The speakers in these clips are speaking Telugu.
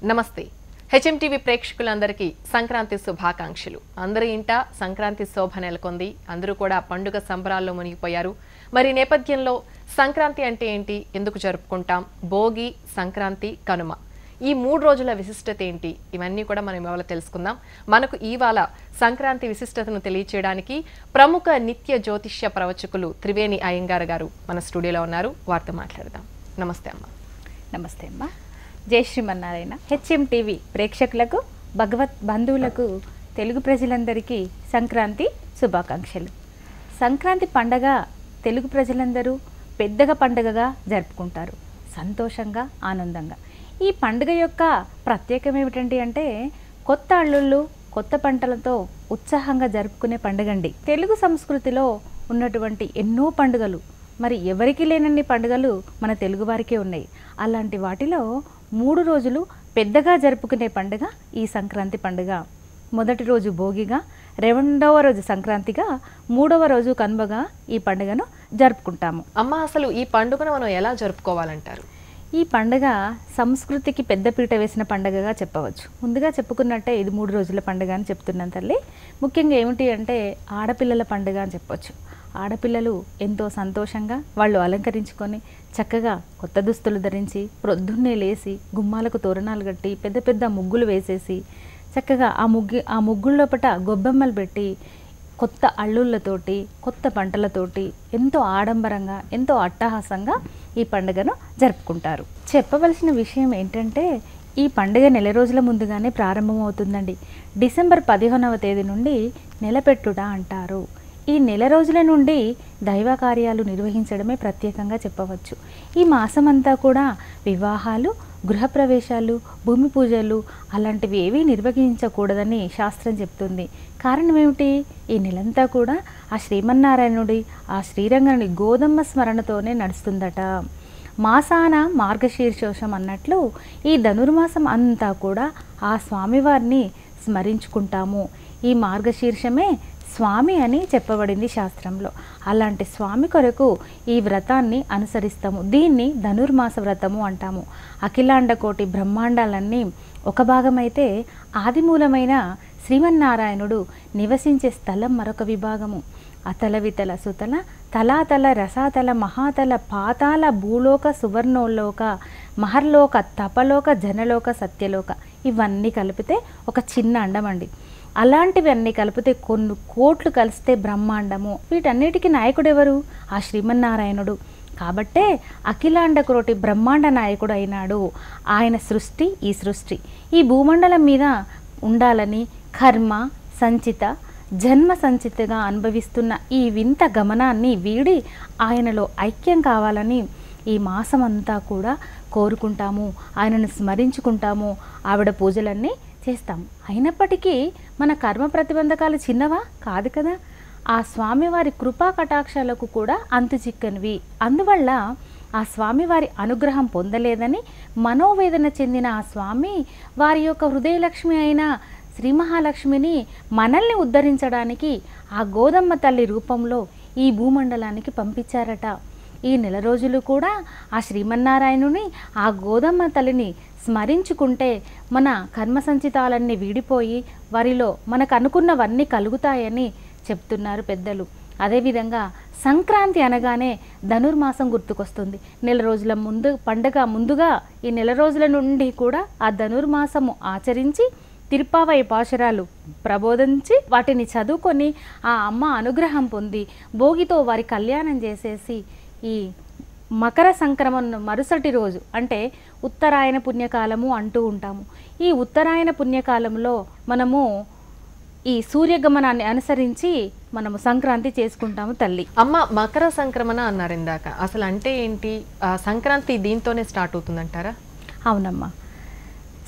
నమస్తే హెచ్ఎంటీవీ ప్రేక్షకులందరికీ సంక్రాంతి శుభాకాంక్షలు. అందరి ఇంట సంక్రాంతి శోభ నెలకొంది. అందరూ కూడా పండుగ సంబరాల్లో మునిగిపోయారు. మరి నేపథ్యంలో సంక్రాంతి అంటే ఏంటి, ఎందుకు జరుపుకుంటాం, భోగి, సంక్రాంతి, కనుమ ఈ 3 రోజుల విశిష్టత ఏంటి, ఇవన్నీ కూడా మనం ఇవాళ తెలుసుకుందాం. మనకు ఇవాళ సంక్రాంతి విశిష్టతను తెలియచేయడానికి ప్రముఖ నిత్య జ్యోతిష్య ప్రవచకులు త్రివేణి అయ్యంగార్ గారు మన స్టూడియోలో ఉన్నారు. వారితో మాట్లాడదాం. నమస్తే అమ్మ. నమస్తే అమ్మ. జై శ్రీమన్నారాయణ. హెచ్ఎంటీవీ ప్రేక్షకులకు, భగవత్ బంధువులకు, తెలుగు ప్రజలందరికీ సంక్రాంతి శుభాకాంక్షలు. సంక్రాంతి పండగ తెలుగు ప్రజలందరూ పెద్దగా పండుగగా జరుపుకుంటారు, సంతోషంగా, ఆనందంగా. ఈ పండుగ యొక్క ప్రత్యేకం ఏమిటంటే కొత్త అల్లుళ్ళు కొత్త పంటలతో ఉత్సాహంగా జరుపుకునే పండుగండి. తెలుగు సంస్కృతిలో ఉన్నటువంటి ఎన్నో పండుగలు, మరి ఎవరికి లేనన్ని పండుగలు మన తెలుగువారికే ఉన్నాయి. అలాంటి వాటిలో 3 రోజులు పెద్దగా జరుపుకునే పండుగ ఈ సంక్రాంతి పండుగ. మొదటి రోజు భోగిగా, రెండవ రోజు సంక్రాంతిగా, 3వ రోజు కనుమగా ఈ పండుగను జరుపుకుంటాము. అమ్మ, అసలు ఈ పండుగను మనం ఎలా జరుపుకోవాలంటారు? ఈ పండుగ సంస్కృతికి పెద్దపీట వేసిన పండుగగా చెప్పవచ్చు. ముందుగా చెప్పుకున్నట్టే ఇది 3 రోజుల పండుగ అని చెప్తున్నాను తల్లి. ముఖ్యంగా ఏమిటి అంటే ఆడపిల్లల పండుగ అని చెప్పొచ్చు. ఆడపిల్లలు ఎంతో సంతోషంగా వాళ్ళు అలంకరించుకొని చక్కగా కొత్త దుస్తులు ధరించి ప్రొద్దున్నే లేచి గుమ్మాలకు తోరణాలు కట్టి పెద్ద పెద్ద ముగ్గులు వేసేసి చక్కగా ఆ ముగ్గుల్లోపట గొబ్బెమ్మలు పెట్టి కొత్త అల్లుళ్ళతోటి కొత్త పంటలతోటి ఎంతో ఆడంబరంగా ఎంతో అట్టహాసంగా ఈ పండుగను జరుపుకుంటారు. చెప్పవలసిన విషయం ఏంటంటే ఈ పండుగ నెల రోజుల ముందుగానే ప్రారంభమవుతుందండి. డిసెంబర్ 15వ తేదీ నుండి నెలపెట్టుట అంటారు. ఈ నెల రోజుల నుండి దైవ కార్యాలు నిర్వహించడమే ప్రత్యేకంగా చెప్పవచ్చు. ఈ మాసమంతా కూడా వివాహాలు, గృహప్రవేశాలు, భూమి పూజలు అలాంటివి ఏవీ నిర్వహించకూడదని శాస్త్రం చెప్తుంది. కారణం ఏమిటి? ఈ నెలంతా కూడా ఆ శ్రీమన్నారాయణుడి, ఆ శ్రీరంగనుడి గోదమ్మ స్మరణతోనే నడుస్తుందట. మాసాన మార్గశీర్షోషం అన్నట్లు ఈ ధనుర్మాసం అంతా కూడా ఆ స్వామివారిని స్మరించుకుంటాము. ఈ మార్గశీర్షమే స్వామి అని చెప్పబడింది శాస్త్రంలో. అలాంటి స్వామి కొరకు ఈ వ్రతాన్ని అనుసరిస్తాము. దీన్ని ధనుర్మాస వ్రతము అంటాము. అఖిలాండ కోటి బ్రహ్మాండాలన్నీ ఒక భాగమైతే ఆదిమూలమైన శ్రీమన్నారాయణుడు నివసించే స్థలం మరొక విభాగము. అతల వితల సుతల తలాతల రసాతల మహాతల పాతాల భూలోక సువర్ణోలోక మహర్లోక తపలోక జనలోక సత్యలోక ఇవన్నీ కలిపితే ఒక చిన్న అండం అండి. అలాంటివన్నీ కలిపితే కొన్ని కోట్లు కలిస్తే బ్రహ్మాండము. వీటన్నిటికీ నాయకుడు ఎవరు? ఆ శ్రీమన్నారాయణుడు. కాబట్టే అఖిలాండ కోటి బ్రహ్మాండ నాయకుడు అయినాడు. ఆయన సృష్టి ఈ సృష్టి ఈ భూమండలం మీద ఉండాలని కర్మ సంచిత జన్మ సంచితగా అనుభవిస్తున్న ఈ వింత గమనాన్ని వీడి ఆయనలో ఐక్యం కావాలని ఈ మాసమంతా కూడా కోరుకుంటాము, ఆయనను స్మరించుకుంటాము, ఆవిడ పూజలన్నీ చేస్తాం. అయినప్పటికీ మన కర్మ ప్రతిబంధకాలు చిన్నవా కాదు కదా. ఆ స్వామివారి కృపా కటాక్షాలకు కూడా అంతు చిక్కనివి. అందువల్ల ఆ స్వామివారి అనుగ్రహం పొందలేదని మనోవేదన చెందిన ఆ స్వామి వారి యొక్క హృదయలక్ష్మి అయిన శ్రీ మహాలక్ష్మిని మనల్ని ఉద్ధరించడానికి ఆ గోదమ్మ తల్లి రూపంలో ఈ భూమండలానికి పంపించారట. ఈ నెల రోజులు కూడా ఆ శ్రీమన్నారాయణుని ఆ గోదమ్మ తల్లిని స్మరించుకుంటే మన కర్మ సంచితాలన్నీ వీడిపోయి వారిలో మనకు అనుకున్నవన్నీ కలుగుతాయని చెప్తున్నారు పెద్దలు. అదేవిధంగా సంక్రాంతి అనగానే ధనుర్మాసం గుర్తుకొస్తుంది. నెల రోజుల పండగ ముందుగా ఈ నెల రోజుల నుండి కూడా ఆ ధనుర్మాసము ఆచరించి తిరుపావై పాశురాలు ప్రబోధించి వాటిని చదువుకొని ఆ అమ్మ అనుగ్రహం పొంది భోగితో వారి కళ్యాణం చేసేసి ఈ మకర సంక్రమణ మరుసటి రోజు అంటే ఉత్తరాయణ పుణ్యకాలము అంటూ ఉంటాము. ఈ ఉత్తరాయణ పుణ్యకాలంలో మనము ఈ సూర్యగమనాన్ని అనుసరించి మనము సంక్రాంతి చేసుకుంటాము తల్లి. అమ్మ, మకర సంక్రమణ అన్నారు ఇందాక, అసలు అంటే ఏంటి? సంక్రాంతి దీంతోనే స్టార్ట్ అవుతుందంటారా? అవునమ్మా.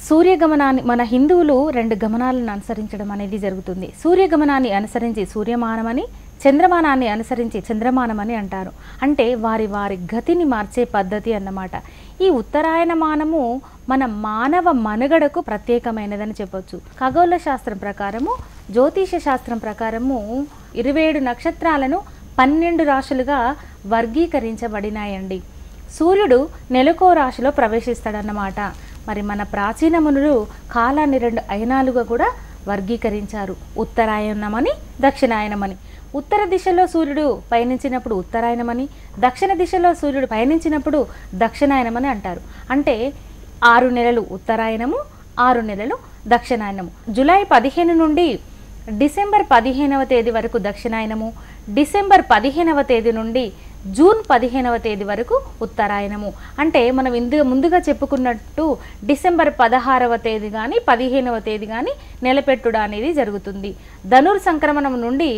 సూర్యగమనాన్ని మన హిందువులు 2 గమనాలను అనుసరించడం అనేది జరుగుతుంది. సూర్యగమనాన్ని అనుసరించి సూర్యమానమని, చంద్రమానాన్ని అనుసరించి చంద్రమానమని అంటారు. అంటే వారి వారి గతిని మార్చే పద్ధతి అన్నమాట. ఈ ఉత్తరాయణ మానము మన మానవ మనుగడకు ప్రత్యేకమైనదని చెప్పొచ్చు. ఖగోళ శాస్త్రం ప్రకారము, జ్యోతిష శాస్త్రం ప్రకారము 27 నక్షత్రాలను 12 రాశులుగా వర్గీకరించబడినాయండి. సూర్యుడు నెలకో రాశిలో ప్రవేశిస్తాడన్నమాట. మరి మన ప్రాచీన మునులు కాలాన్ని 2 అయనాలుగా కూడా వర్గీకరించారు. ఉత్తరాయణమని, దక్షిణాయనమని. ఉత్తర దిశలో సూర్యుడు పయనించినప్పుడు ఉత్తరాయణమని, దక్షిణ దిశలో సూర్యుడు పయనించినప్పుడు దక్షిణాయనమని అంటారు. అంటే 6 నెలలు ఉత్తరాయణము, 6 నెలలు దక్షిణాయనము. జూలై 15 నుండి డిసెంబర్ 15వ తేదీ వరకు దక్షిణాయనము, డిసెంబర్ 15వ తేదీ నుండి జూన్ 15వ తేదీ వరకు ఉత్తరాయణము. అంటే మనం ముందుగా చెప్పుకున్నట్టు డిసెంబర్ 16వ తేదీ కానీ 15వ తేదీ కానీ నెలపెట్టుడు అనేది జరుగుతుంది. ధనుర్ సంక్రమణం నుండి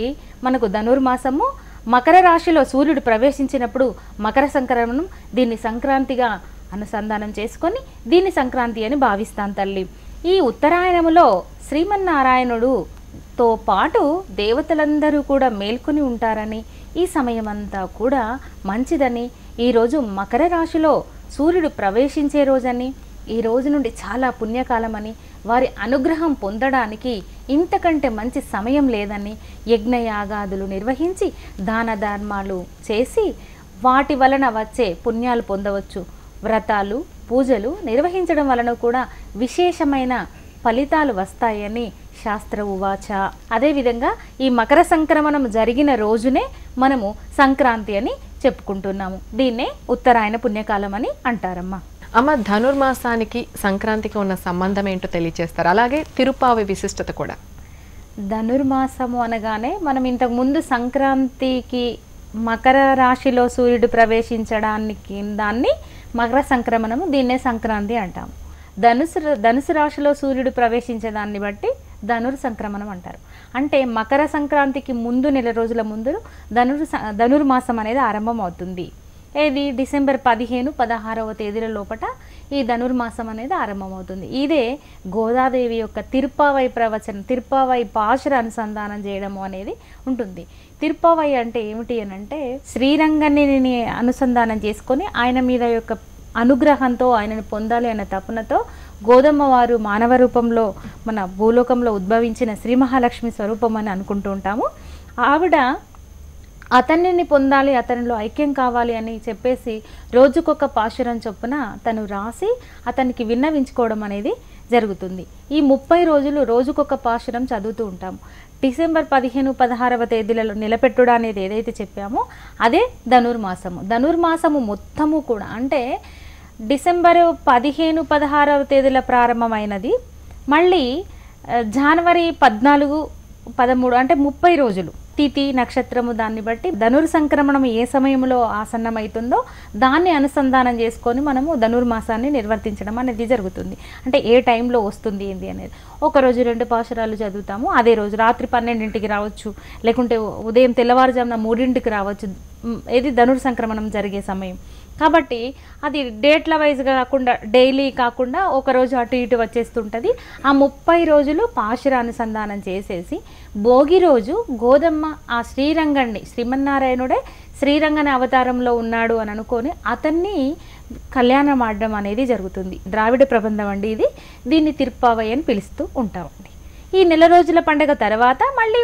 మనకు ధనుర్మాసము, మకర రాశిలో సూర్యుడు ప్రవేశించినప్పుడు మకర సంక్రమణం, దీన్ని సంక్రాంతిగా అనుసంధానం చేసుకొని దీన్ని సంక్రాంతి అని భావిస్తాం తల్లి. ఈ ఉత్తరాయణములో శ్రీమన్నారాయణుడుతో పాటు దేవతలందరూ కూడా మేల్కొని ఉంటారని, ఈ సమయమంతా కూడా మంచిదని, ఈరోజు మకర రాశిలో సూర్యుడు ప్రవేశించే రోజని, ఈ రోజు నుండి చాలా పుణ్యకాలమని, వారి అనుగ్రహం పొందడానికి ఇంతకంటే మంచి సమయం లేదని, యజ్ఞయాగాదులు నిర్వహించి దాన ధర్మాలు చేసి వాటి వలన వచ్చే పుణ్యాలు పొందవచ్చు. వ్రతాలు, పూజలు నిర్వహించడం వలన కూడా విశేషమైన ఫలితాలు వస్తాయని శాస్త్ర ఉవాచ. అదేవిధంగా ఈ మకర సంక్రమణం జరిగిన రోజునే మనము సంక్రాంతి అని చెప్పుకుంటున్నాము. దీన్నే ఉత్తరాయణ పుణ్యకాలం అని అంటారమ్మా. అమ్మ, ధనుర్మాసానికి సంక్రాంతికి ఉన్న సంబంధం ఏంటో తెలియజేస్తారు. అలాగే తిరుపావి విశిష్టత కూడా. ధనుర్మాసము అనగానే మనం ఇంతకు ముందు సంక్రాంతికి మకర రాశిలో సూర్యుడు ప్రవేశించడానికి దాన్ని మకర సంక్రమణము, దీన్నే సంక్రాంతి అంటాము. ధనుసు రాశిలో సూర్యుడు ప్రవేశించేదాన్ని బట్టి ధనుర్ సంక్రమణం అంటారు. అంటే మకర సంక్రాంతికి ముందు నెల రోజుల ముందు ధనుర్మాసం అనేది ఆరంభం అవుతుంది. ఏది డిసెంబర్ 15, 16వ తేదీల లోపల ఈ ధనుర్మాసం అనేది ఆరంభమవుతుంది. ఇదే గోదాదేవి యొక్క తిరుప్పావై ప్రవచనం, తిరుప్పావై పాశుర అనుసంధానం చేయడము అనేది ఉంటుంది. తిరుప్పావై అంటే ఏమిటి అని అంటే శ్రీరంగాన్ని అనుసంధానం చేసుకొని ఆయన మీద యొక్క అనుగ్రహంతో ఆయనను పొందాలి అనే తపనతో గోదమ్మ వారు మానవ రూపంలో మన భూలోకంలో ఉద్భవించిన శ్రీ మహాలక్ష్మి స్వరూపం అని అనుకుంటూ ఉంటాము. ఆవిడ అతన్ని పొందాలి, అతనిలో ఐక్యం కావాలి అని చెప్పేసి రోజుకొక పాశురం చొప్పున తను రాసి అతనికి విన్నవించుకోవడం అనేది జరుగుతుంది. ఈ 30 రోజులు రోజుకొక పాశురం చదువుతూ ఉంటాము. డిసెంబర్ 15, 16వ తేదీలలో నిలపెట్టుడు అనేది ఏదైతే చెప్పామో అదే ధనుర్మాసము. ధనుర్మాసము మొత్తము కూడా అంటే డిసెంబరు 15, 16వ తేదీల ప్రారంభమైనది, మళ్ళీ జనవరి 14, 13 అంటే 30 రోజులు తిథి నక్షత్రము దాన్ని బట్టి ధనుర్ సంక్రమణం ఏ సమయంలో ఆసన్నమవుతుందో దాన్ని అనుసంధానం చేసుకొని మనము ధనుర్మాసాన్ని నిర్వర్తించడం అనేది జరుగుతుంది. అంటే ఏ టైంలో వస్తుంది ఏంది అనేది. ఒకరోజు 2 పాశురాలు చదువుతాము, అదే రోజు రాత్రి 12ంటికి రావచ్చు, లేకుంటే ఉదయం తెల్లవారుజామున 3ంటికి రావచ్చు. ఇది ధనుర్ సంక్రమణం జరిగే సమయం కాబట్టి అది డేట్ల వైజ్గా కాకుండా డైలీ కాకుండా ఒకరోజు అటు ఇటు వచ్చేస్తుంటుంది. ఆ 30 రోజులు పాశుర అనుసంధానం చేసేసి భోగి రోజు గోదమ్మ ఆ శ్రీరంగణ్ణి, శ్రీమన్నారాయణుడే శ్రీరంగని అవతారంలో ఉన్నాడు అని అనుకొని అతన్ని కళ్యాణం ఆడడం అనేది జరుగుతుంది. ద్రావిడ ప్రబంధం అండి ఇది. దీన్ని తిరుప్పావై అని పిలుస్తూ ఉంటామండి. ఈ నెల రోజుల పండుగ తర్వాత మళ్ళీ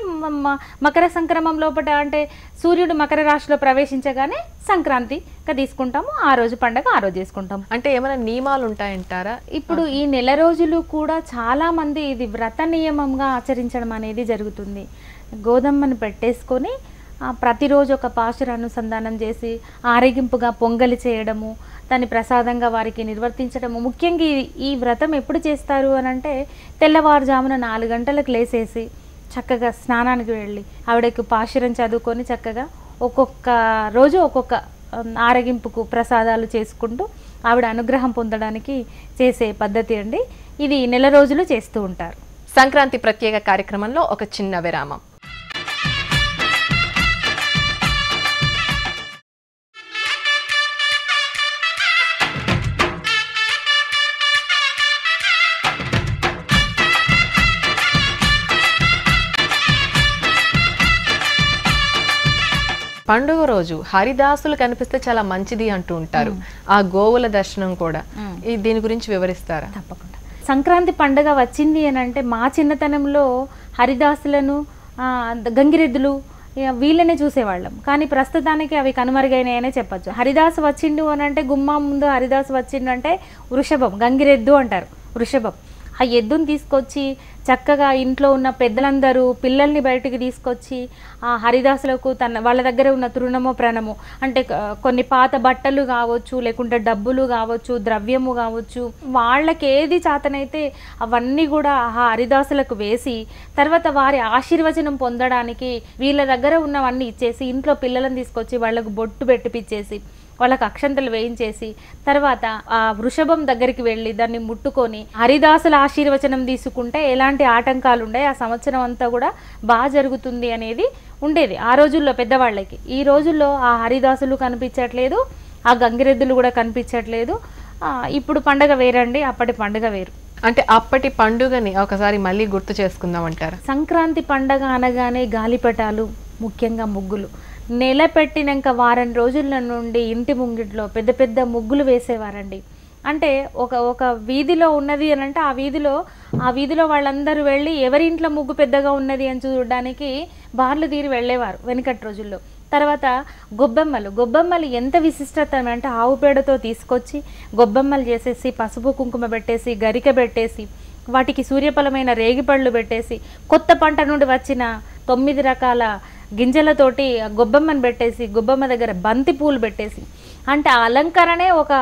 మకర సంక్రమం లోపల అంటే సూర్యుడు మకర రాశిలో ప్రవేశించగానే సంక్రాంతిగా తీసుకుంటాము. ఆ రోజు పండుగ ఆ రోజు చేసుకుంటాము. అంటే ఏమైనా నియమాలు ఉంటాయంటారా? ఇప్పుడు ఈ నెల రోజులు కూడా చాలా మంది ఇది వ్రత నియమంగా ఆచరించడం అనేది జరుగుతుంది. గోధమ్మను పెట్టేసుకొని ప్రతిరోజు ఒక పాశుర అనుసంధానం చేసి ఆరగింపుగా పొంగలి చేయడము, దాన్ని ప్రసాదంగా వారికి నిర్వర్తించడము. ముఖ్యంగా ఈ వ్రతం ఎప్పుడు చేస్తారు అని అంటే తెల్లవారుజామున 4 గంటలకు లేసేసి చక్కగా స్నానానికి వెళ్ళి ఆవిడకి పాశురం చదువుకొని చక్కగా ఒక్కొక్క రోజు ఒక్కొక్క ఆరగింపుకు ప్రసాదాలు చేసుకుంటూ ఆవిడ అనుగ్రహం పొందడానికి చేసే పద్ధతి అండి. ఇది నెల రోజులు చేస్తూ ఉంటారు. సంక్రాంతి ప్రత్యేక కార్యక్రమంలో ఒక చిన్న విరామం. పండుగ రోజు హరిదాసులు కనిపిస్తే చాలా మంచిది అంటూ ఉంటారు. ఆ గోవుల దర్శనం కూడా, దీని గురించి వివరిస్తారా? తప్పకుండా. సంక్రాంతి పండుగ వచ్చింది అని అంటే మా చిన్నతనంలో హరిదాసులను, గంగిరెద్దులు వీళ్ళనే చూసేవాళ్ళం. కానీ ప్రస్తుతానికి అవి కనుమరుగైనాయనే చెప్పచ్చు. హరిదాసు వచ్చిండు అని అంటే గుమ్మం ముందు హరిదాసు వచ్చిండు అంటే వృషభం, గంగిరెద్దు అంటారు, వృషభం. ఆ ఎద్దుని తీసుకొచ్చి చక్కగా ఇంట్లో ఉన్న పెద్దలందరూ పిల్లల్ని బయటికి తీసుకొచ్చి ఆ హరిదాసులకు వాళ్ళ దగ్గర ఉన్న తృణమో ప్రణమో అంటే కొన్ని పాత బట్టలు కావచ్చు, లేకుంటే డబ్బులు కావచ్చు, ద్రవ్యము కావచ్చు, వాళ్ళకి ఏది చేతనైతే అవన్నీ కూడా ఆ హరిదాసులకు వేసి తర్వాత వారి ఆశీర్వచనం పొందడానికి వీళ్ళ దగ్గర ఉన్నవన్నీ ఇచ్చేసి ఇంట్లో పిల్లలను తీసుకొచ్చి వాళ్ళకు బొట్టు పెట్టిపిచ్చేసి వాళ్ళకి అక్షంతలు వేయించేసి తర్వాత ఆ వృషభం దగ్గరికి వెళ్ళి దాన్ని ముట్టుకొని హరిదాసుల ఆశీర్వచనం తీసుకుంటే ఎలాంటి ఆటంకాలు ఉండే ఆ సంవత్సరం అంతా కూడా బాగా జరుగుతుంది అనేది ఉండేది ఆ రోజుల్లో పెద్దవాళ్ళకి. ఈ రోజుల్లో ఆ హరిదాసులు కనిపించట్లేదు, ఆ గంగిరెద్దులు కూడా కనిపించట్లేదు. ఇప్పుడు పండగ వేరండి, అప్పటి పండుగ వేరు. అంటే అప్పటి పండుగని ఒకసారి మళ్ళీ గుర్తు చేసుకుందాం అంటారు. సంక్రాంతి పండగ అనగానే గాలిపటాలు, ముఖ్యంగా ముగ్గులు. నెల పెట్టినాక వారం రోజుల నుండి ఇంటి ముంగిట్లో పెద్ద పెద్ద ముగ్గులు వేసేవారండి. అంటే ఒక వీధిలో ఉన్నది అని అంటే ఆ వీధిలో వాళ్ళందరూ వెళ్ళి ఎవరింట్లో ముగ్గు పెద్దగా ఉన్నది అని చూడడానికి బార్లు తీరి వెళ్ళేవారు వెనుకటి రోజుల్లో. తర్వాత గొబ్బెమ్మలు ఎంత విశిష్టత అంటే ఆవు పేడతో తీసుకొచ్చి గొబ్బెమ్మలు చేసేసి పసుపు కుంకుమ పెట్టేసి గరిక పెట్టేసి వాటికి సూర్యఫలమైన రేగిపళ్ళు పెట్టేసి కొత్త పంట నుండి వచ్చిన 9 రకాల గింజలతోటి గొబ్బెమ్మను పెట్టేసి గొబ్బెమ్మ దగ్గర బంతి పూలు పెట్టేసి అంటే ఆ అలంకరణే ఒక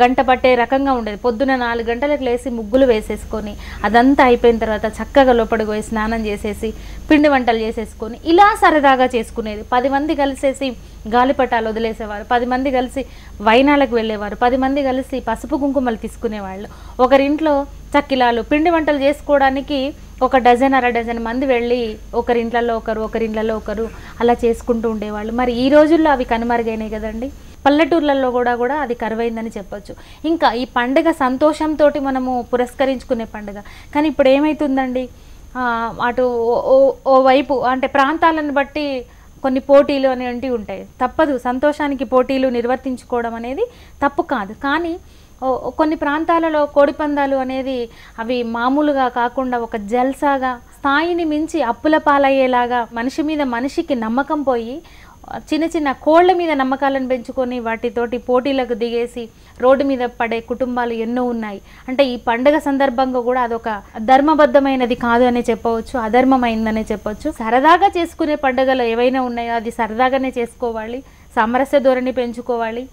గంట పట్టే రకంగా ఉండేది. పొద్దున 4 గంటలకు లేసి ముగ్గులు వేసేసుకొని అదంతా అయిపోయిన తర్వాత చక్కగా లోపలికి పోయి స్నానం చేసేసి పిండి వంటలు చేసేసుకొని ఇలా సరదాగా చేసుకునేది. 10 మంది కలిసేసి గాలిపటాలు వదిలేసేవారు, 10 మంది కలిసి వైనాలకు వెళ్ళేవారు, 10 మంది కలిసి పసుపు కుంకుమలు తీసుకునేవాళ్ళు. ఒకరింట్లో చక్కిలాలు పిండి వంటలు చేసుకోవడానికి 1 డజన్ 1/2 డజన్ మంది వెళ్ళి ఒకరింట్లలో ఒకరు అలా చేసుకుంటూ ఉండేవాళ్ళు. మరి ఈ రోజుల్లో అవి కనుమరుగైనాయి కదండి. పల్లెటూర్లలో కూడా అది కరువైందని చెప్పొచ్చు. ఇంకా ఈ పండుగ సంతోషంతో మనము పురస్కరించుకునే పండుగ. కానీ ఇప్పుడు ఏమవుతుందండి, అటు ఓ వైపు అంటే ప్రాంతాలను బట్టి కొన్ని పోటీలు అనేవి ఉంటాయి. తప్పదు, సంతోషానికి పోటీలు నిర్వర్తించుకోవడం అనేది తప్పు కాదు. కానీ కొన్ని ప్రాంతాలలో కోడిపందాలు అనేది అవి మామూలుగా కాకుండా ఒక జల్సాగా స్థాయిని మించి అప్పుల పాలయ్యేలాగా మనిషి మీద మనిషికి నమ్మకం పోయి చిన్న చిన్న కోళ్ల మీద నమ్మకాలను పెంచుకొని వాటితోటి పోటీలకు దిగేసి రోడ్డు మీద పడే కుటుంబాలు ఎన్నో ఉన్నాయి. అంటే ఈ పండుగ సందర్భంగా కూడా అదొక ధర్మబద్ధమైనది కాదు అనే చెప్పవచ్చు, అధర్మమైందనే చెప్పవచ్చు. సరదాగా చేసుకునే పండుగలు ఏవైనా ఉన్నాయో అది సరదాగానే చేసుకోవాలి, సామరస్య ధోరణి పెంచుకోవాలి,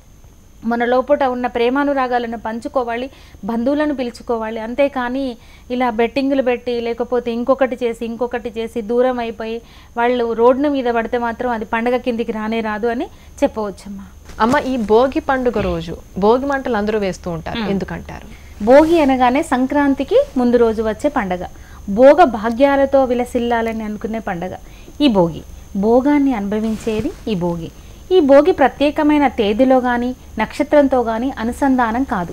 మన లోపల ఉన్న ప్రేమానురాగాలను పంచుకోవాలి, బంధువులను పిలుచుకోవాలి. అంతేకాని ఇలా బెట్టింగులు పెట్టి లేకపోతే ఇంకొకటి చేసి దూరం అయిపోయి వాళ్ళు రోడ్డు మీద పడితే మాత్రం అది పండగ కిందికి రాదు అని చెప్పవచ్చమ్మా. అమ్మ, ఈ భోగి పండుగ రోజు భోగి మంటలు అందరూ వేస్తూ ఉంటారు, ఎందుకంటారు? భోగి అనగానే సంక్రాంతికి ముందు రోజు వచ్చే పండగ, భోగ భాగ్యాలతో విలసిల్లాలని అనుకునే పండగ ఈ భోగి. భోగాన్ని అనుభవించేది ఈ భోగి. ఈ భోగి ప్రత్యేకమైన తేదీలో కానీ నక్షత్రంతో కానీ అనుసంధానం కాదు.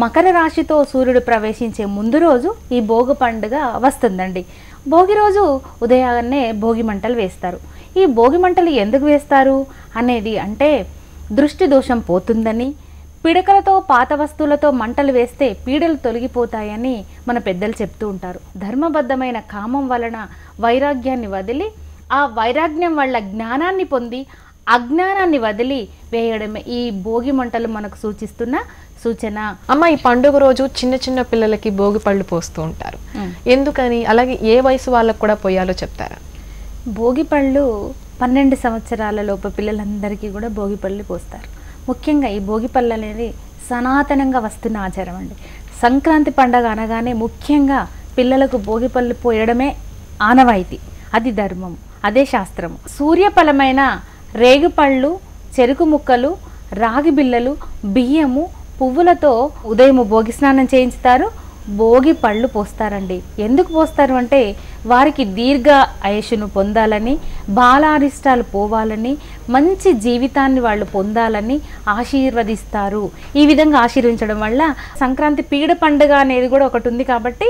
మకర రాశితో సూర్యుడు ప్రవేశించే ముందు రోజు ఈ భోగి పండుగ వస్తుందండి. భోగి రోజు ఉదయాన్నే భోగి మంటలు వేస్తారు. ఈ భోగి మంటలు ఎందుకు వేస్తారు అనేది అంటే దృష్టి దోషం పోతుందని, పిడకలతో పాత వస్తువులతో మంటలు వేస్తే పీడలు తొలగిపోతాయని మన పెద్దలు చెప్తూ ఉంటారు. ధర్మబద్ధమైన కామం వలన వైరాగ్యాన్ని వదిలి ఆ వైరాగ్యం వల్ల జ్ఞానాన్ని పొంది అజ్ఞానాన్ని వదిలి వేయడమే ఈ భోగి మంటలు మనకు సూచిస్తున్న సూచన. అమ్మ, ఈ పండుగ రోజు చిన్న చిన్న పిల్లలకి భోగి పళ్ళు పోస్తూ ఉంటారు, ఎందుకని? అలాగే ఏ వయసు వాళ్ళకు కూడా పోయాలో చెప్తారా? భోగి పళ్ళు 12 సంవత్సరాల లోపు పిల్లలందరికీ కూడా భోగి పళ్ళు పోస్తారు. ముఖ్యంగా ఈ భోగి పళ్ళు అనేది సనాతనంగా వస్తున్న ఆచారం అండి. సంక్రాంతి పండగ అనగానే ముఖ్యంగా పిల్లలకు భోగి పళ్ళు పోయడమే ఆనవాయితీ. అది ధర్మం, అదే శాస్త్రము. సూర్యఫలమైన రేగుపళ్ళు, చెరుకు ముక్కలు, రాగి బిళ్ళలు, బియ్యము, పువ్వులతో ఉదయం భోగి స్నానం చేయించుతారు, భోగి పళ్ళు పోస్తారండి. ఎందుకు పోస్తారు అంటే వారికి దీర్ఘ ఆయుష్ను పొందాలని, బాలారిష్టాలు పోవాలని, మంచి జీవితాన్ని వాళ్ళు పొందాలని ఆశీర్వదిస్తారు. ఈ విధంగా ఆశీర్వించడం వల్ల సంక్రాంతి పీడ పండుగ అనేది కూడా ఒకటి ఉంది. కాబట్టి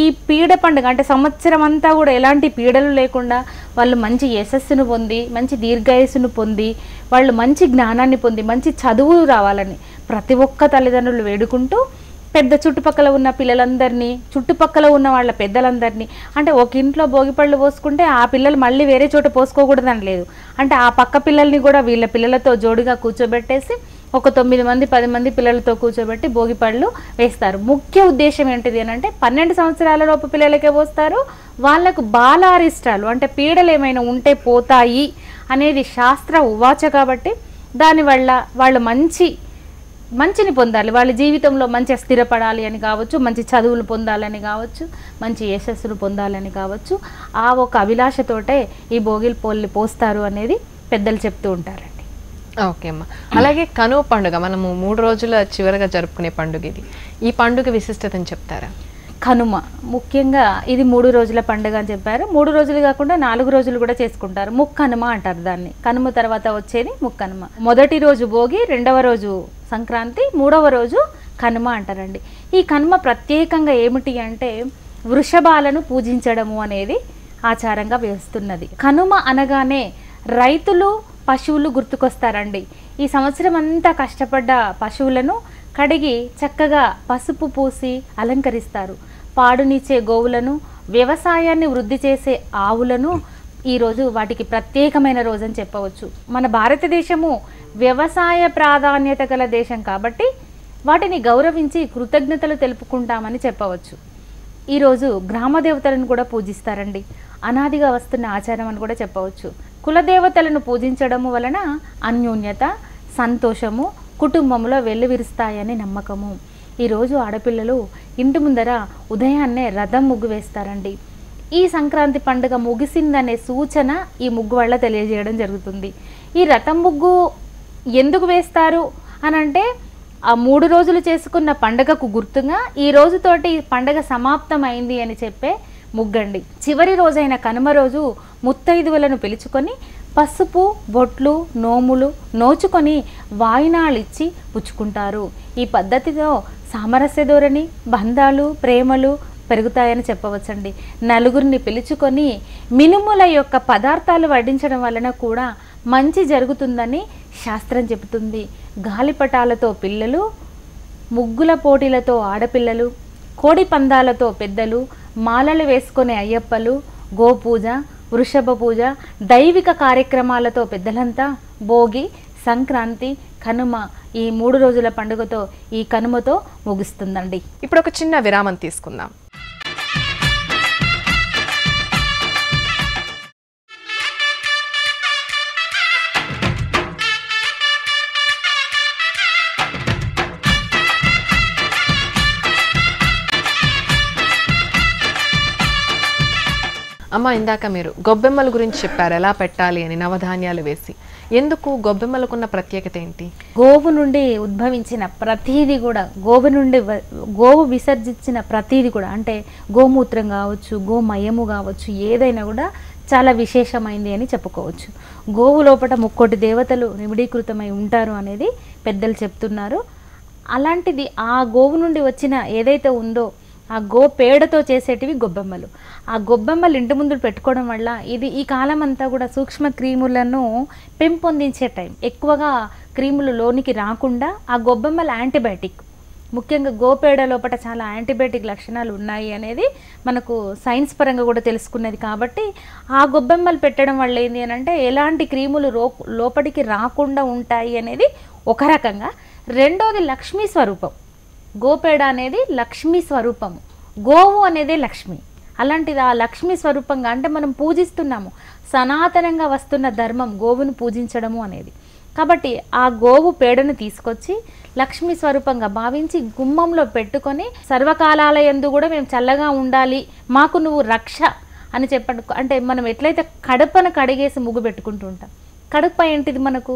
ఈ పీడ పండుగ అంటే సంవత్సరం అంతా కూడా ఎలాంటి పీడలు లేకుండా వాళ్ళు మంచి యశస్సును పొంది, మంచి దీర్ఘాయుస్సును పొంది, వాళ్ళు మంచి జ్ఞానాన్ని పొంది, మంచి చదువులు రావాలని ప్రతి ఒక్క తల్లిదండ్రులు వేడుకుంటూ పెద్ద చుట్టుపక్కల ఉన్న పిల్లలందరినీ, చుట్టుపక్కల ఉన్న వాళ్ళ పెద్దలందరినీ, అంటే ఒక ఇంట్లో భోగిపళ్ళు పోసుకుంటే ఆ పిల్లలు మళ్ళీ వేరే చోట పోసుకోకూడదని లేదు. అంటే ఆ పక్క పిల్లల్ని కూడా వీళ్ళ పిల్లలతో జోడిగా కూర్చోబెట్టేసి ఒక 9 మంది 10 మంది పిల్లలతో కూర్చోబెట్టి భోగిపళ్ళు వేస్తారు. ముఖ్య ఉద్దేశం ఏంటిది అని అంటే 12 సంవత్సరాల లోపు పిల్లలకే పోస్తారు. వాళ్ళకు బాలారిష్టాలు అంటే పీడలు ఏమైనా ఉంటే పోతాయి అనేది శాస్త్ర ఉవాచ కాబట్టి దానివల్ల వాళ్ళు మంచిని పొందాలి, వాళ్ళ జీవితంలో మంచిగా స్థిరపడాలి అని కావచ్చు, మంచి చదువులు పొందాలని కావచ్చు, మంచి యశస్సులు పొందాలని కావచ్చు, ఆ ఒక అభిలాషతోటే ఈ భోగిల పోల్ని పోస్తారు అనేది పెద్దలు చెప్తూ ఉంటారండి. ఓకే అమ్మ. అలాగే కనుమ పండుగ మనము 3 రోజుల చివరగా జరుపుకునే పండుగ ఇది. ఈ పండుగ విశిష్టతని చెప్తారా? కనుమ ముఖ్యంగా ఇది 3 రోజుల పండుగ అని చెప్పారు. 3 రోజులు కాకుండా 4 రోజులు కూడా చేసుకుంటారు. ముక్కనుమ అంటారు దాన్ని. కనుమ తర్వాత వచ్చేది ముక్కనుమ. మొదటి రోజు భోగి, రెండవ రోజు సంక్రాంతి, మూడవ రోజు కనుమ అంటారండి. ఈ కనుమ ప్రత్యేకంగా ఏమిటి అంటే వృషభాలను పూజించడము అనేది ఆచారంగా వేస్తున్నది. కనుమ అనగానే రైతులు, పశువులు గుర్తుకొస్తారండి. ఈ సంవత్సరం అంతా కష్టపడ్డ పశువులను కడిగి చక్కగా పసుపు పూసి అలంకరిస్తారు. పాడునిచ్చే గోవులను, వ్యవసాయాన్ని వృద్ధి చేసే ఆవులను ఈరోజు వాటికి ప్రత్యేకమైన రోజని చెప్పవచ్చు. మన భారతదేశము వ్యవసాయ ప్రాధాన్యత గల దేశం కాబట్టి వాటిని గౌరవించి కృతజ్ఞతలు తెలుపుకుంటామని చెప్పవచ్చు. ఈరోజు గ్రామ దేవతలను కూడా పూజిస్తారండి. అనాదిగా వస్తున్న ఆచారం అని కూడా చెప్పవచ్చు. కులదేవతలను పూజించడము వలన అన్యోన్యత, సంతోషము కుటుంబంలో వెల్లువిరుస్తాయని నమ్మకము. ఈరోజు ఆడపిల్లలు ఇంటి ముందర ఉదయాన్నే రథం ముగ్గు వేస్తారండి. ఈ సంక్రాంతి పండుగ ముగిసిందనే సూచన ఈ ముగ్గు వల్ల తెలియజేయడం జరుగుతుంది. ఈ రథం ముగ్గు ఎందుకు వేస్తారు అని అంటే ఆ 3 రోజులు చేసుకున్న పండుగకు గుర్తుగా ఈ రోజుతోటి పండుగ సమాప్తం అయింది అని చెప్పే ముగ్గండి. చివరి రోజైన కనుమ రోజు ముత్తైదువులను పిలుచుకొని పసుపు, బొట్లు, నోములు నోచుకొని వాయినాలిచ్చి పుచ్చుకుంటారు. ఈ పద్ధతితో సామరస్య ధోరణి, బంధాలు, ప్రేమలు పెరుగుతాయని చెప్పవచ్చండి. నలుగురిని పిలుచుకొని మినుముల యొక్క పదార్థాలు వడ్డించడం వలన కూడా మంచి జరుగుతుందని శాస్త్రం చెబుతుంది. గాలిపటాలతో పిల్లలు, ముగ్గుల పోటీలతో ఆడపిల్లలు, కోడి పందాలతో పెద్దలు, మాలలు వేసుకునే అయ్యప్పలు, గోపూజ, వృషభ పూజ, దైవిక కార్యక్రమాలతో పెద్దలంతా భోగి, సంక్రాంతి, కనుమ ఈ 3 రోజుల పండుగతో ఈ కనుమతో ముగుస్తుందండి. ఇప్పుడు ఒక చిన్న విరామం తీసుకుందాం. అమ్మ, ఇందాక మీరు గొబ్బెమ్మల గురించి చెప్పారు, ఎలా పెట్టాలి అని, నవధాన్యాలు వేసి. ఎందుకు గొబ్బెమ్మలకున్న ప్రత్యేకత ఏంటి? గోవు నుండి ఉద్భవించిన ప్రతీది కూడా, గోవు విసర్జించిన ప్రతీది కూడా, అంటే గోమూత్రం కావచ్చు, గోమయము కావచ్చు, ఏదైనా కూడా చాలా విశేషమైంది అని చెప్పుకోవచ్చు. గోవు లోపల 3 దేవతలు నిమిడీకృతమై ఉంటారు అనేది పెద్దలు చెప్తున్నారు. అలాంటిది ఆ గోవు నుండి వచ్చిన ఏదైతే ఉందో ఆ గో పేడతో చేసేటివి గొబ్బెమ్మలు. ఆ గొబ్బెమ్మలు ఇంటి ముందు పెట్టుకోవడం వల్ల ఇది ఈ కాలం అంతా కూడా సూక్ష్మ క్రిములను పెంపొందించే టైం. ఎక్కువగా క్రిములు లోనికి రాకుండా ఆ గొబ్బెమ్మలు యాంటీబయాటిక్. ముఖ్యంగా గోపేడ లోపల చాలా యాంటీబయాటిక్ లక్షణాలు ఉన్నాయి అనేది మనకు సైన్స్ పరంగా కూడా తెలుసుకున్నది. కాబట్టి ఆ గొబ్బెమ్మలు పెట్టడం వల్ల ఏంటి అని అంటే ఎలాంటి క్రిములు లోపలికి రాకుండా ఉంటాయి అనేది ఒక రకంగా. రెండోది లక్ష్మీ స్వరూపం. గోపేడ అనేది లక్ష్మీ స్వరూపము, గోవు అనేది లక్ష్మి. అలాంటిది ఆ లక్ష్మీ స్వరూపంగా అంటే మనం పూజిస్తున్నాము, సనాతనంగా వస్తున్న ధర్మం గోవును పూజించడము అనేది. కాబట్టి ఆ గోవు పేడను తీసుకొచ్చి లక్ష్మీ స్వరూపంగా భావించి గుమ్మంలో పెట్టుకొని సర్వకాలాల యందు కూడా మేము చల్లగా ఉండాలి, మాకు నువ్వు రక్ష అని చెప్పండి. అంటే మనం ఎట్లయితే కడపను కడిగేసి ముగ్గు పెట్టుకుంటూ ఉంటాం, కడప ఏంటిది మనకు?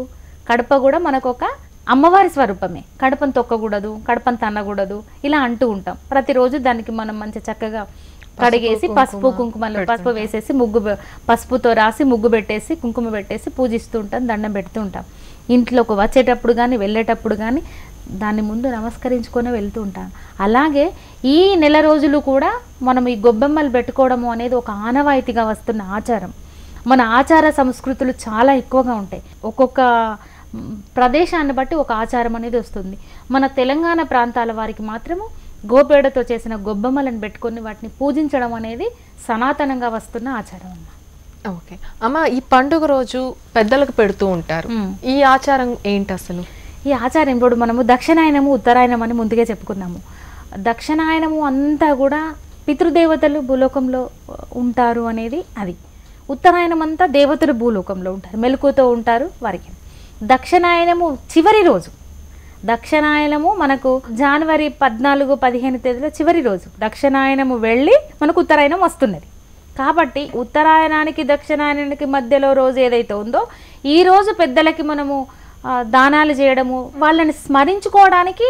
కడప కూడా మనకు ఒక అమ్మవారి స్వరూపమే. కడపను తొక్కకూడదు, కడపను తన్నకూడదు ఇలా అంటూ ఉంటాం. ప్రతిరోజు దానికి మనం మంచి చక్కగా కడిగేసి పసుపు కుంకుమలు పసుపు వేసేసి పసుపుతో రాసి ముగ్గు పెట్టేసి కుంకుమ పెట్టేసి పూజిస్తూ ఉంటాం, దండం పెడుతూ ఉంటాం. ఇంట్లోకి వచ్చేటప్పుడు కానీ వెళ్ళేటప్పుడు కానీ దాని ముందు నమస్కరించుకొని వెళ్తూ ఉంటాం. అలాగే ఈ నెల రోజులు కూడా మనం ఈ గొబ్బెమ్మలు పెట్టుకోవడము అనేది ఒక ఆనవాయితీగా వస్తున్న ఆచారం. మన ఆచార సంస్కృతులు చాలా ఎక్కువగా ఉంటాయి. ఒక్కొక్క ప్రదేశాన్ని బట్టి ఒక ఆచారం అనేది వస్తుంది. మన తెలంగాణ ప్రాంతాల వారికి మాత్రము గోపేడతో చేసిన గొబ్బమ్మలను పెట్టుకొని వాటిని పూజించడం అనేది సనాతనంగా వస్తున్న ఆచారం అమ్మ. ఓకే అమ్మ, ఈ పండుగ రోజు పెద్దలకు పెడుతూ ఉంటారు, ఈ ఆచారం ఏంటి అసలు? ఈ ఆచారం ఇప్పుడు మనము దక్షిణాయనము ఉత్తరాయణం అని ముందుగా చెప్పుకున్నాము. దక్షిణాయనము అంతా కూడా పితృదేవతలు భూలోకంలో ఉంటారు అనేది అది. ఉత్తరాయణం అంతా దేవతలు భూలోకంలో ఉంటారు, మెలకుతో ఉంటారు వారికి. దక్షిణాయనము చివరి రోజు, దక్షిణాయనము మనకు జనవరి 14-15 తేదీలో చివరి రోజు దక్షిణాయనము వెళ్ళి మనకు ఉత్తరాయణం వస్తున్నది. కాబట్టి ఉత్తరాయణానికి దక్షిణాయనానికి మధ్యలో రోజు ఏదైతే ఉందో ఈ రోజు పెద్దలకి మనము దానాలు చేయడము, వాళ్ళని స్మరించుకోవడానికి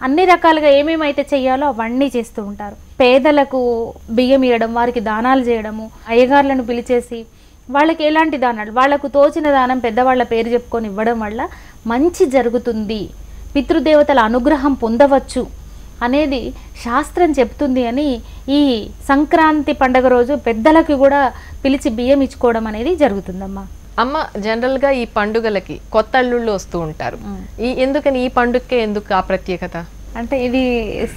అన్ని రకాలుగా ఏమేమైతే చెయ్యాలో అవన్నీ చేస్తూ ఉంటారు. పేదలకు బియ్యం ఇవ్వడం, వారికి దానాలు చేయడము, అయ్యగారులను పిలిచేసి వాళ్ళకి ఎలాంటి దానాలు, వాళ్ళకు తోచిన దానం పెద్దవాళ్ళ పేరు చెప్పుకొని ఇవ్వడం వల్ల మంచి జరుగుతుంది, పితృదేవతల అనుగ్రహం పొందవచ్చు అనేది శాస్త్రం చెప్తుంది అని ఈ సంక్రాంతి పండుగ రోజు పెద్దలకి కూడా పిలిచి బియ్యం ఇచ్చుకోవడం అనేది జరుగుతుందమ్మా. అమ్మ, జనరల్గా ఈ పండుగలకి కొత్త అల్లుళ్ళు వస్తూ ఉంటారు, ఎందుకని ఈ పండుగకే ఎందుకు ఆ ప్రత్యేకత? అంటే ఇది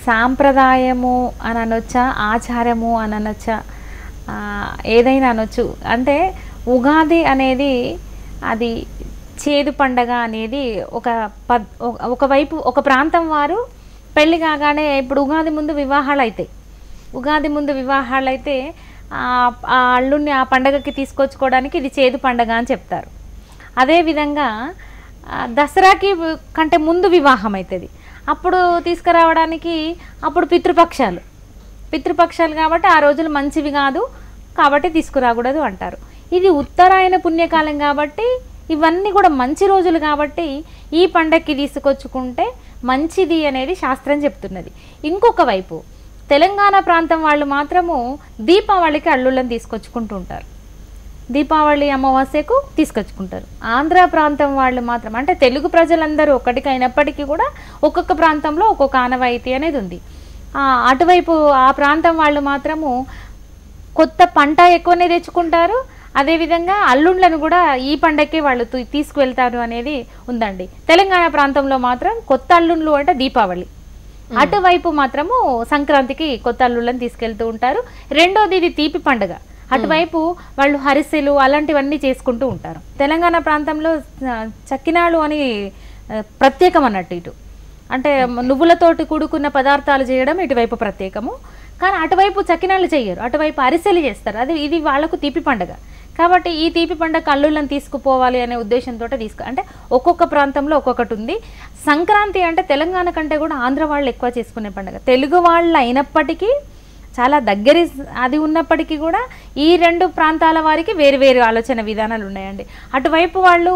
సాంప్రదాయము అని అనొచ్చా, ఆచారము అని అనొచ్చా, ఏదైనా అనొచ్చు. అంటే ఉగాది అనేది అది చేదు పండగ అనేది ఒకవైపు ఒక ప్రాంతం వారు పెళ్ళి కాగానే ఇప్పుడు ఉగాది ముందు వివాహాలు అవుతాయి. ఉగాది ముందు వివాహాలు అయితే ఆ అల్లుడిని ఆ పండగకి తీసుకొచ్చుకోవడానికి ఇది చేదు పండగ అని చెప్తారు. అదేవిధంగా దసరాకి కంటే ముందు వివాహం అవుతుంది, అప్పుడు తీసుకురావడానికి అప్పుడు పితృపక్షాలు కాబట్టి ఆ రోజులు మంచివి కాదు కాబట్టి తీసుకురాకూడదు అంటారు. ఇది ఉత్తరాయణ పుణ్యకాలం కాబట్టి ఇవన్నీ కూడా మంచి రోజులు కాబట్టి ఈ పండగకి తీసుకొచ్చుకుంటే మంచిది అనేది శాస్త్రం చెప్తున్నది. ఇంకొక వైపు తెలంగాణ ప్రాంతం వాళ్ళు మాత్రము దీపావళికి అల్లుళ్ళని తీసుకొచ్చుకుంటూ ఉంటారు, దీపావళి అమావాస్యకు తీసుకొచ్చుకుంటారు. ఆంధ్ర ప్రాంతం వాళ్ళు మాత్రం, అంటే తెలుగు ప్రజలందరూ ఒకటికి అయినప్పటికీ కూడా ఒక్కొక్క ప్రాంతంలో ఒక్కొక్క ఆనవాయితీ అనేది ఉంది. అటువైపు ఆ ప్రాంతం వాళ్ళు మాత్రము కొత్త పంట ఎక్కువనే తెచ్చుకుంటారు, అదేవిధంగా అల్లుళ్ళను కూడా ఈ పండగకి వాళ్ళు తీసుకువెళ్తారు అనేది ఉందండి. తెలంగాణ ప్రాంతంలో మాత్రం కొత్త అల్లుళ్ళు అంటే దీపావళి, అటువైపు మాత్రము సంక్రాంతికి కొత్త అల్లుళ్ళని తీసుకెళ్తూ ఉంటారు. రెండోది ఇది తీపి పండుగ, అటువైపు వాళ్ళు హరిసెలు అలాంటివన్నీ చేసుకుంటూ ఉంటారు. తెలంగాణ ప్రాంతంలో చక్కినాలు అని ప్రత్యేకం అన్నట్టు, ఇటు అంటే నువ్వులతోటి కూడుకున్న పదార్థాలు చేయడం ఇటువైపు ప్రత్యేకము. కానీ అటువైపు చక్కినాలు చేయరు, అటువైపు అరిసెలు చేస్తారు. ఇది వాళ్ళకు తీపి పండుగ కాబట్టి ఈ తీపి పండుగ అల్లుళ్ళని తీసుకుపోవాలి అనే ఉద్దేశంతో అంటే ఒక్కొక్క ప్రాంతంలో ఒక్కొక్కటి ఉంది. సంక్రాంతి అంటే తెలంగాణ కంటే కూడా ఆంధ్ర వాళ్ళు ఎక్కువ చేసుకునే పండుగ. తెలుగు వాళ్ళు అయినప్పటికీ చాలా దగ్గర అది ఉన్నప్పటికీ కూడా ఈ రెండు ప్రాంతాల వారికి వేరు వేరు ఆలోచన విధానాలు ఉన్నాయండి. అటువైపు వాళ్ళు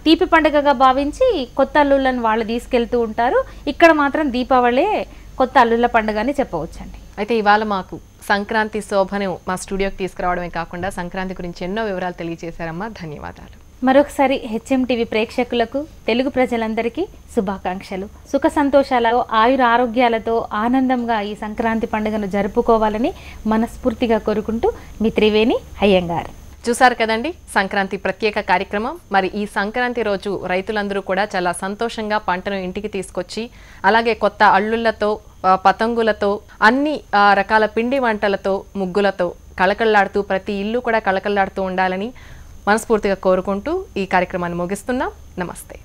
తీపి పండుగగా భావించి కొత్త అల్లుళ్ళని వాళ్ళు తీసుకెళ్తూ ఉంటారు, ఇక్కడ మాత్రం దీపావళే కొత్త అల్లుళ్ళ పండుగ అని చెప్పవచ్చండి. అయితే ఇవాళ మాకు సంక్రాంతి శోభను మా స్టూడియోకి తీసుకురావడమే కాకుండా సంక్రాంతి గురించి ఎన్నో వివరాలు తెలియజేశారమ్మా, ధన్యవాదాలు. మరొకసారి HMTV ప్రేక్షకులకు, తెలుగు ప్రజలందరికీ శుభాకాంక్షలు. సుఖ సంతోషాలతో, ఆయుర ఆరోగ్యాలతో ఆనందంగా ఈ సంక్రాంతి పండుగను జరుపుకోవాలని మనస్ఫూర్తిగా కోరుకుంటూ మీ త్రివేణి అయ్యంగార్. చూసారు కదండి సంక్రాంతి ప్రత్యేక కార్యక్రమం. మరి ఈ సంక్రాంతి రోజు రైతులందరూ కూడా చాలా సంతోషంగా పంటను ఇంటికి తీసుకొచ్చి, అలాగే కొత్త అల్లుళ్లతో, పతంగులతో, అన్ని రకాల పిండి వంటలతో, ముగ్గులతో కళకళలాడుతూ ప్రతి ఇల్లు కూడా కళకళలాడుతూ ఉండాలని మనస్ఫూర్తిగా కోరుకుంటూ ఈ కార్యక్రమాన్ని ముగిస్తున్నాం. నమస్తే.